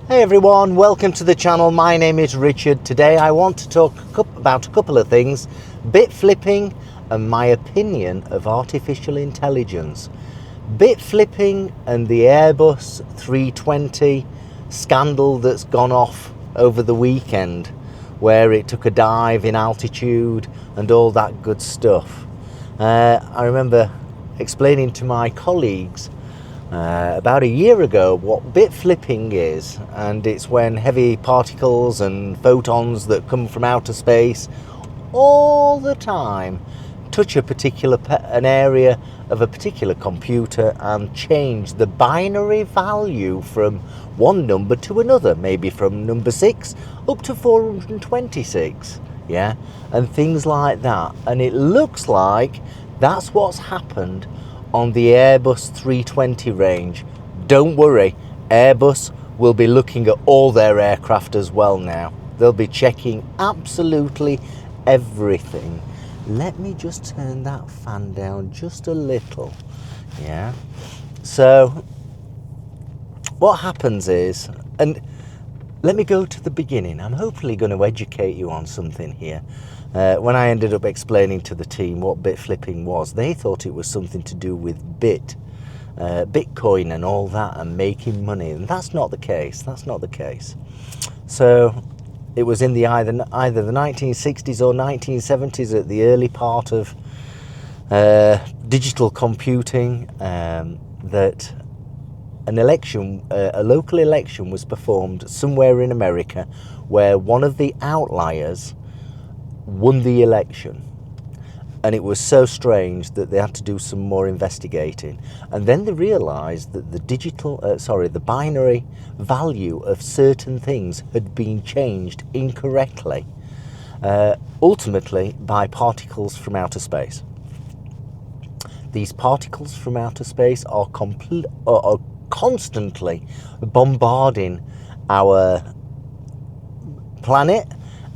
Hey everyone, welcome to the channel. My name is Richard. Today I want to talk about a couple of things: bit flipping and my opinion of artificial intelligence. Bit flipping and the Airbus 320 scandal that's gone off over the weekend, where it took a dive in altitude and all that good stuff. I remember explaining to my colleagues about a year ago what bit flipping is, and it's when heavy particles and photons that come from outer space all the time touch an area of a particular computer and change the binary value from one number to another, maybe from number 6 up to 426, yeah, and things like that. And it looks like that's what's happened on the Airbus 320 range. Don't worry, Airbus will be looking at all their aircraft as well now. They'll be checking absolutely everything. Let me just turn that fan down just a little. Yeah. So what happens is, and let me go to the beginning. I'm hopefully going to educate you on something here. When I ended up explaining to the team what bit flipping was, they thought it was something to do with Bitcoin and all that and making money, and that's not the case. That's not the case. So it was in the either the 1960s or 1970s, at the early part of digital computing, that a local election was performed somewhere in America where one of the outliers won the election, and it was so strange that they had to do some more investigating, and then they realized that the binary value of certain things had been changed incorrectly, ultimately by particles from outer space. These particles from outer space are constantly bombarding our planet,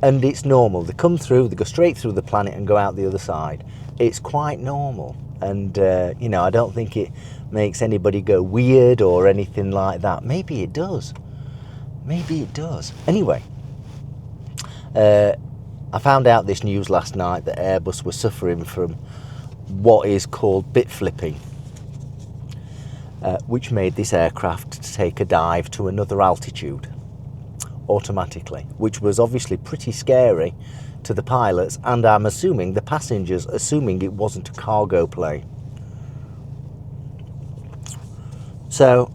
and it's normal. They come through, they go straight through the planet and go out the other side. It's quite normal, and I don't think it makes anybody go weird or anything like that. Maybe it does. Maybe it does. Anyway, I found out this news last night that Airbus was suffering from what is called bit flipping, which made this aircraft take a dive to another altitude automatically, which was obviously pretty scary to the pilots, and I'm assuming the passengers, assuming it wasn't a cargo plane. So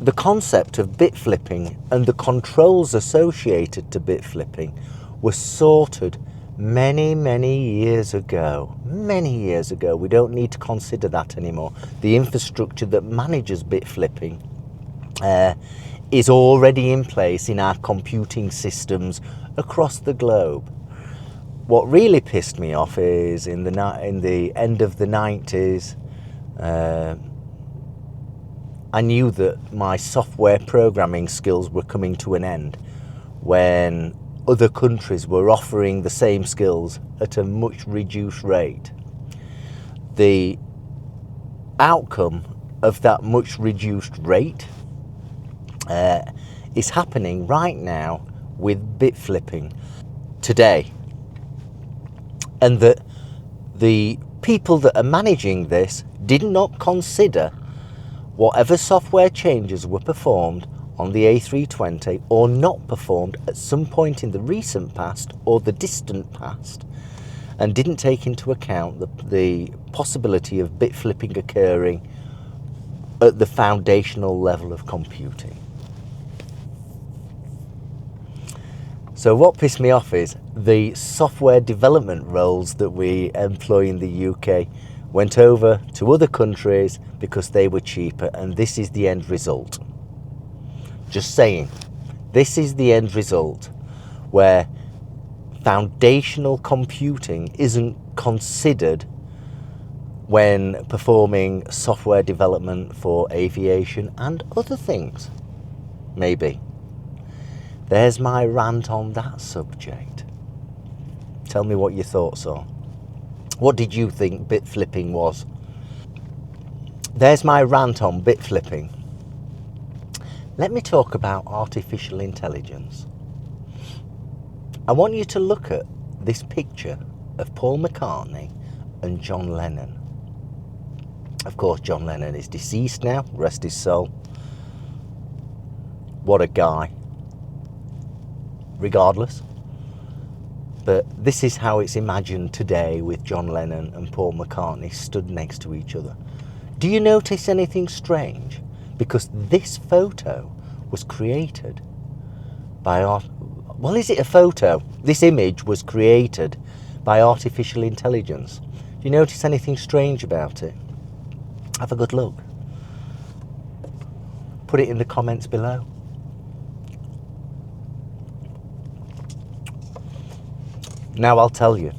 the concept of bit flipping and the controls associated to bit flipping was sorted many years ago. We don't need to consider that anymore. The infrastructure that manages bit flipping is already in place in our computing systems across the globe. What really pissed me off is in the end of the 90s, I knew that my software programming skills were coming to an end when other countries were offering the same skills at a much reduced rate. The outcome of that much reduced rate is happening right now with bit flipping today, and that the people that are managing this did not consider whatever software changes were performed on the A320 or not performed at some point in the recent past or the distant past, and didn't take into account the possibility of bit flipping occurring at the foundational level of computing. So what pissed me off is the software development roles that we employ in the UK went over to other countries because they were cheaper, and this is the end result. Just saying, this is the end result, where foundational computing isn't considered when performing software development for aviation and other things, maybe. There's my rant on that subject. Tell me what your thoughts are. What did you think bit flipping was? There's my rant on bit flipping. let me talk about artificial intelligence. I want you to look at this picture of Paul McCartney and John Lennon. Of course, John Lennon is deceased now, rest his soul. What a guy. Regardless. But this is how it's imagined today with John Lennon and Paul McCartney stood next to each other. Do you notice anything strange? Because this photo was created by well, is it a photo? This image was created by artificial intelligence. Do you notice anything strange about it? Have a good look. Put it in the comments below. Now I'll tell you.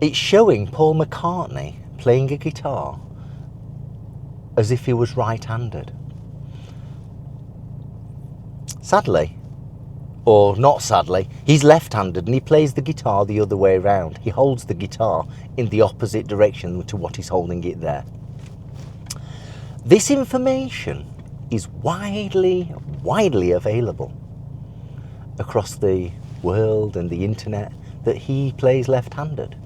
It's showing Paul McCartney playing a guitar as if he was right-handed. Sadly, or not sadly, he's left-handed and he plays the guitar the other way around. He holds the guitar in the opposite direction to what he's holding it there. This information is widely available across the world and the internet, that he plays left-handed.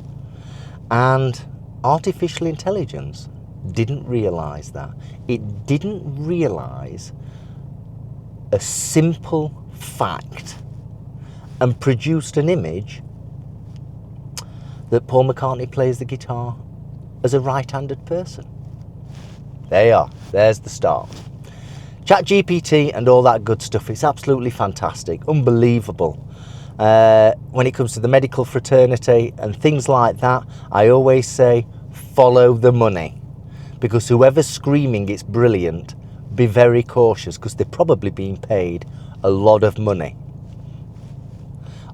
And artificial intelligence didn't realise that. It didn't realise a simple fact and produced an image that Paul McCartney plays the guitar as a right-handed person. There you are. There's the start. ChatGPT and all that good stuff, it's absolutely fantastic, unbelievable. When it comes to the medical fraternity and things like that, I always say follow the money, because whoever's screaming it's brilliant, be very cautious, because they're probably being paid a lot of money.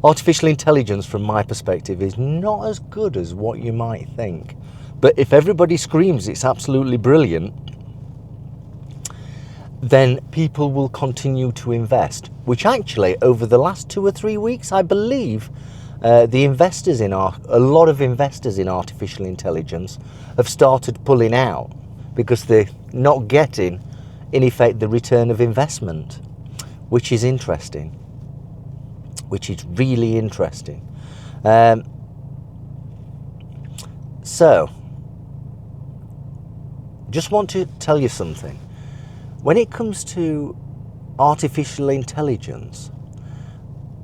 Artificial intelligence, from my perspective, is not as good as what you might think. But if everybody screams it's absolutely brilliant, then people will continue to invest, which actually over the last 2 or 3 weeks, I believe a lot of investors in artificial intelligence have started pulling out because they're not getting, in effect, the return of investment, which is interesting, which is really interesting. So, just want to tell you something. When it comes to artificial intelligence,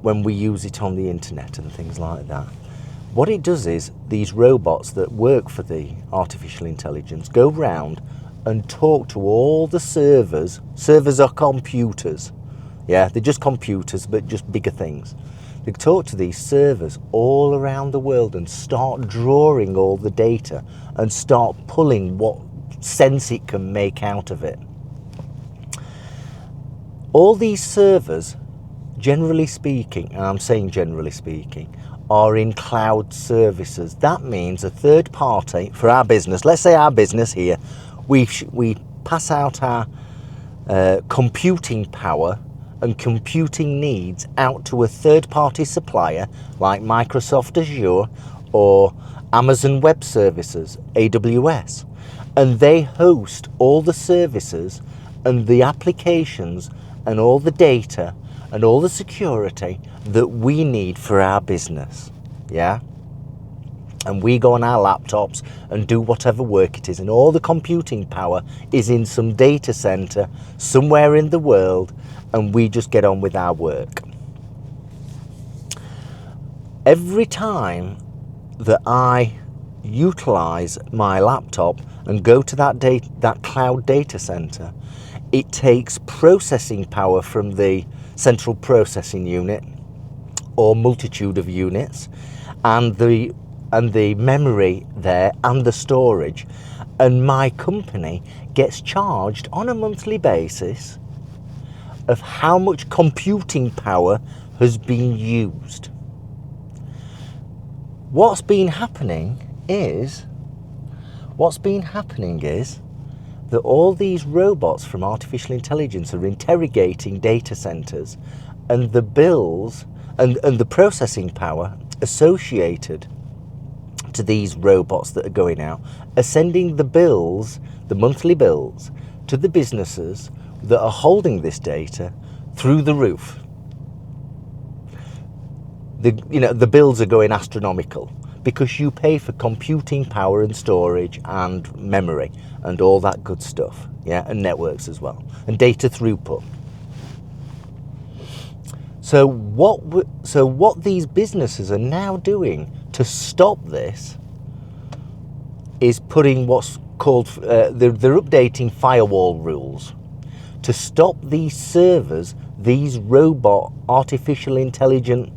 when we use it on the internet and things like that, what it does is these robots that work for the artificial intelligence go round and talk to all the servers. Servers are computers. Yeah, they're just computers, but just bigger things. They talk to these servers all around the world and start drawing all the data and start pulling what sense it can make out of it. All these servers, generally speaking, and I'm saying generally speaking, are in cloud services. That means a third party for our business. Let's say our business here, we pass out our computing power and computing needs out to a third party supplier like Microsoft Azure or Amazon Web Services, AWS. And they host all the services and the applications and all the data and all the security that we need for our business. Yeah? And we go on our laptops and do whatever work it is, and all the computing power is in some data center somewhere in the world, and we just get on with our work. Every time that I utilize my laptop and go to that cloud data center, it takes processing power from the central processing unit or multitude of units, and the memory there and the storage, and my company gets charged on a monthly basis of how much computing power has been used. What's been happening is that all these robots from artificial intelligence are interrogating data centers, and the bills and the processing power associated to these robots that are going out are sending the bills, the monthly bills, to the businesses that are holding this data through the roof. The bills are going astronomical because you pay for computing power and storage and memory and all that good stuff, yeah, and networks as well, and data throughput. So what these businesses are now doing to stop this is putting what's called, they're updating firewall rules to stop these servers, these robot artificial intelligent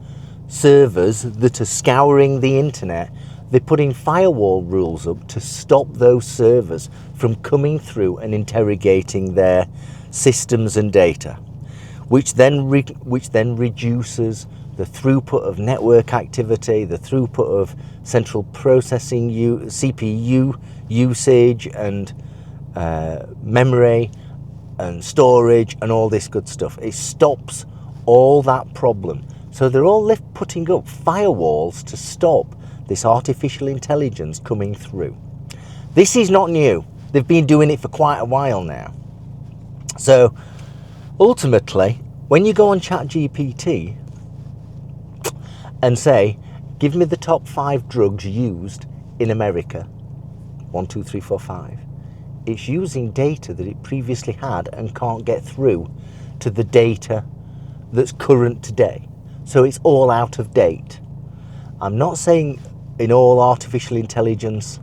servers that are scouring the internet. They're putting firewall rules up to stop those servers from coming through and interrogating their systems and data, which then reduces the throughput of network activity, the throughput of central processing, CPU usage, and memory and storage and all this good stuff. It stops all that problem. So they're all putting up firewalls to stop this artificial intelligence coming through. This is not new. They've been doing it for quite a while now. So ultimately, when you go on ChatGPT and say, give me the top 5 drugs used in America, 1, 2, 3, 4, 5, it's using data that it previously had and can't get through to the data that's current today. So it's all out of date. I'm not saying in all artificial intelligence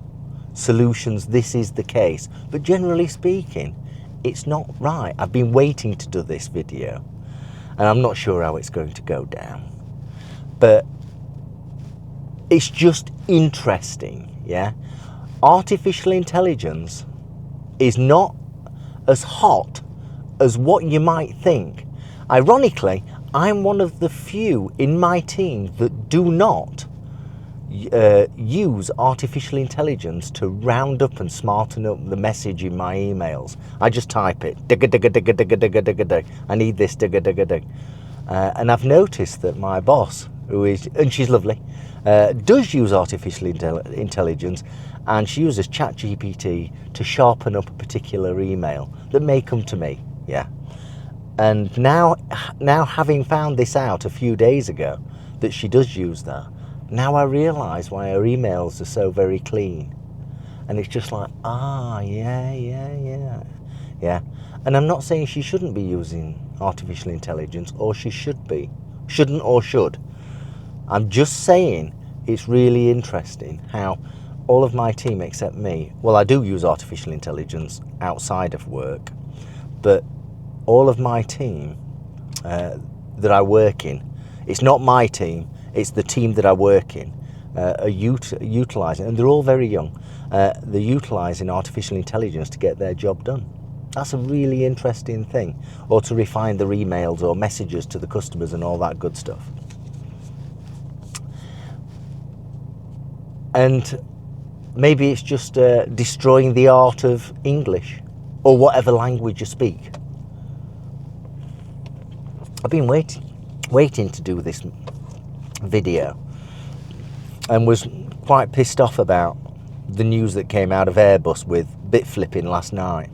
solutions this is the case, but generally speaking, it's not right. I've been waiting to do this video, and I'm not sure how it's going to go down. But it's just interesting, yeah? Artificial intelligence is not as hot as what you might think. Ironically, I'm one of the few in my team that do not use artificial intelligence to round up and smarten up the message in my emails. I just type it, digga digga digga digga digga digga digga. I need this digga digga digga. And I've noticed that my boss, and she's lovely, does use artificial intelligence, and she uses ChatGPT to sharpen up a particular email that may come to me, yeah. And now having found this out a few days ago, that she does use that, now I realise why her emails are so very clean. And it's just like, yeah. And I'm not saying she shouldn't be using artificial intelligence, or she should be. Shouldn't or should. I'm just saying it's really interesting how all of my team except me, well, I do use artificial intelligence outside of work, but all of my team that I work in, it's not my team, it's the team that I work in, are utilising, and they're all very young, they're utilising artificial intelligence to get their job done. That's a really interesting thing, or to refine their emails or messages to the customers and all that good stuff. And maybe it's just destroying the art of English or whatever language you speak. I've been waiting to do this video, and was quite pissed off about the news that came out of AIRBUS with bit flipping last night,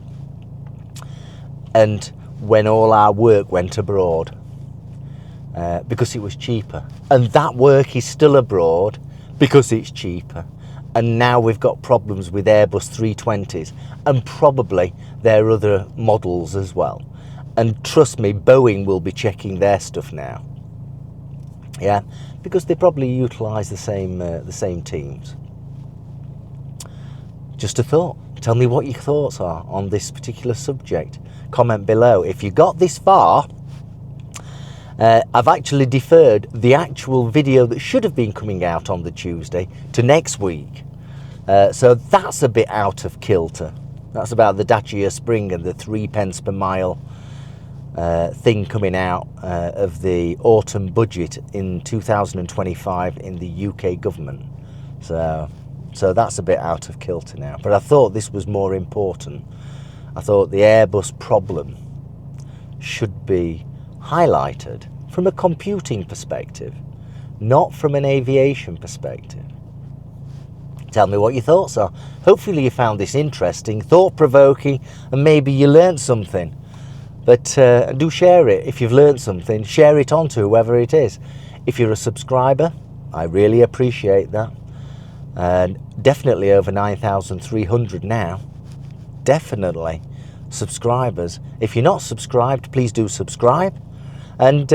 and when all our work went abroad because it was cheaper, and that work is still abroad because it's cheaper. And now we've got problems with Airbus 320s, and probably their other models as well. And trust me, Boeing will be checking their stuff now. Yeah, because they probably utilise the same teams. Just a thought. Tell me what your thoughts are on this particular subject. Comment below. If you got this far, I've actually deferred the actual video that should have been coming out on the Tuesday to next week. So that's a bit out of kilter. That's about the Dacia Spring and the 3 pence per mile thing coming out of the autumn budget in 2025 in the UK government. So that's a bit out of kilter now. But I thought this was more important. I thought the Airbus problem should be highlighted from a computing perspective, not from an aviation perspective. Tell me what your thoughts are. Hopefully you found this interesting, thought-provoking, and maybe you learned something. But do share it. If you've learned something, share it on to whoever it is. If you're a subscriber, I really appreciate that. Definitely over 9,300 now. Definitely subscribers. If you're not subscribed, please do subscribe. And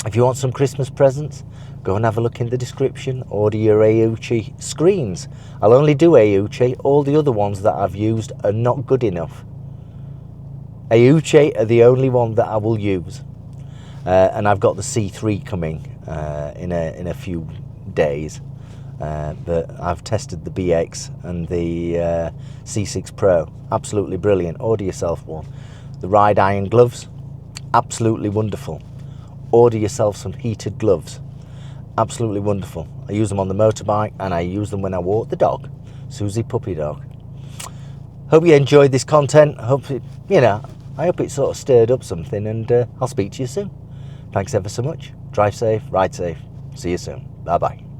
if you want some Christmas presents, go and have a look in the description. Order your AUCHI screens. I'll only do AUCHI. All the other ones that I've used are not good enough. AUCHI are the only one that I will use. And I've got the C3 coming in a few days. But I've tested the BX and the C6 Pro. Absolutely brilliant. Order yourself one. The Ride Iron gloves, absolutely wonderful. Order yourself some heated gloves. Absolutely wonderful. I use them on the motorbike and I use them when I walk the dog, Susie puppy dog. Hope you enjoyed this content. Hope it, I hope it sort of stirred up something, and I'll speak to you soon. Thanks ever so much. Drive safe, ride safe. See you soon. Bye bye.